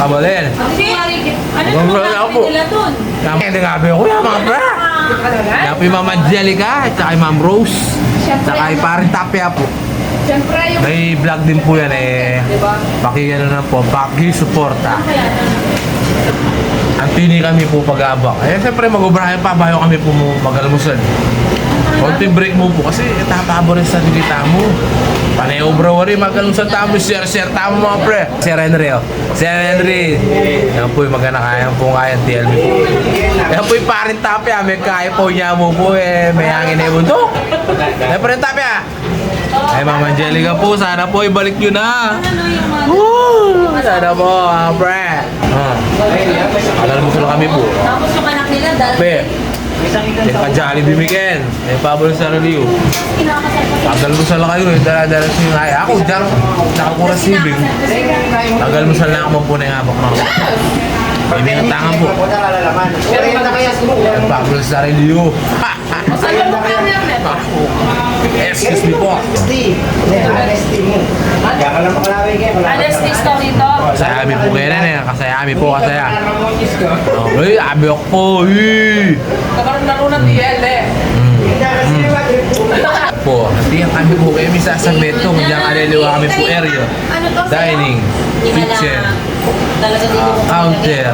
Kabalin. Ano ako po. Hindi nga ba ako yung mga pre. Yan po yung Mama Angelica, at saka yung Ma'am Rose. Saka yung parin Tapia po. May vlog din po yan eh. Paki-ano na po, paki-suporta. Antini kami po pag-abak. Eh, siyempre mag-ubrahin pa bayo kami po mag-almusal. Konting break mo po kasi tatabo rin sa kita mo. Panay obra wari mag-almusal tamo, share tamo mga pre. Sir Henry oh. Sir Henry. Yan po yung magana kaya po kaya TL mo po. Yan po yung parin Tapia. May kaya po niya mo po eh. May hangin na yung bundok. Yan po rin Tapia. Ay, Mama Angelica po, sana po ibalik nyo na. Woo! Sana po, mga pre. Almusal kami po. Tapos yung anak nila, Pe, may pa-Jollibee weekend. May pabol sa review. Almusal na kayo, dala-dala siya yung ay. Ako, dyan, nakakura sibing. Almusal na ako po na yung habak mga. May mga tangan po. May pabol sa review. Excuse me po. Honesty story to. Kasayami po kayo na eh. Kasayami po, kasaya. Uy, abiyok po. Uy. Kabarang laro ng TL eh. Po, nandiyan kami po kayo. May sasabit to. Diyan aliliwa kami po area. Dining, kitchen, counter.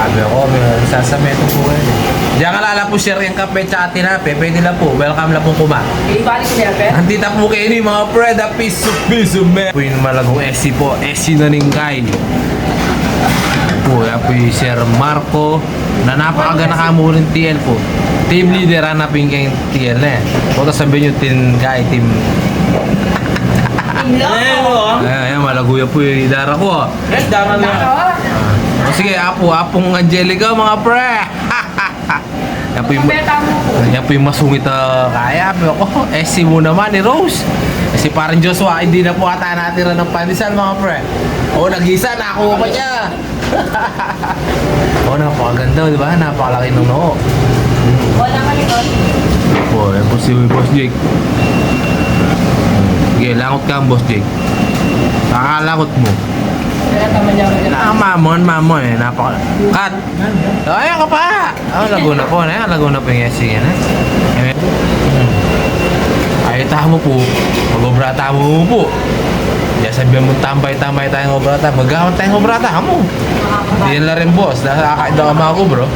Sabi ako, may sasabit po kayo. Diyan kalala po share yung kape tsaka tinape. Pwede na po. Welcome na pong kumain. Ibalik ko niya, pe? Nandito po kayo ni mga preda. Piso, me. Po yung malagong SC po. SC na rin kayo. Po, yan po yung Sir Marco na napakagana ka mo rin TL po. Team leader, hanapin kayong TL na eh. Punta sabihin yung team guy, team... Ayan, malaguya po yung idara ko. Dama na. Sige, apong Angelica mga pre. Yan po yung masungit na kaya. Ako, SC mo naman ni Rose. Kasi parang Joshua, hindi na po ata natira ng pandesal mga pre. O, nag-isa, nakuha pa niya. O, napakaganda, di ba? Napakalaki ng noo. Wala ka likod. O, yan po si Boss Jake. Sige, langot ka Boss Jake. Nakalangot mo. Kaya tama niya. Mamon eh, napaka... Cut! Ayan ka pa! Laguna po na yan, Laguna po yung SC yan eh. Ay, taha mo po, mag-obrata mo po. Diyan sabihan mo tambay-tambay tayong obrata, mag-gawin tayong obrata mo. Hindi na rin boss, nakakain daw ka mga ko bro.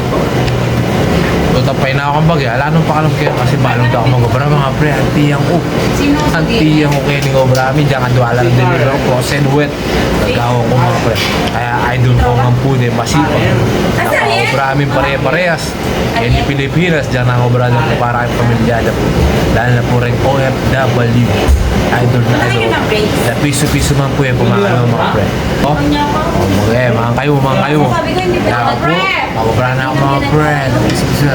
Tutapay na ako ng bagay, ala nung pakalam kayo kasi balong daw ako mag-obra mga pre, antiyang ko. Antiyang ko kayo ng obra amin, diyan kadwala ng deliver ko, cross and wet. Nagawa ko mga pre. Kaya idol ko ng pude, masipag. Naka-obra amin pare-parehas. Yan yung Pilipinas, diyan ang obra lang ko para kayong pamilyada po. Dahil na po rin OFW. Idol na idol. Na piso-piso man po yan kumakain mga pre. Mga kayo. Sabi ko, hindi Kaya po, mag-obra na ako mga pre. Piso-piso.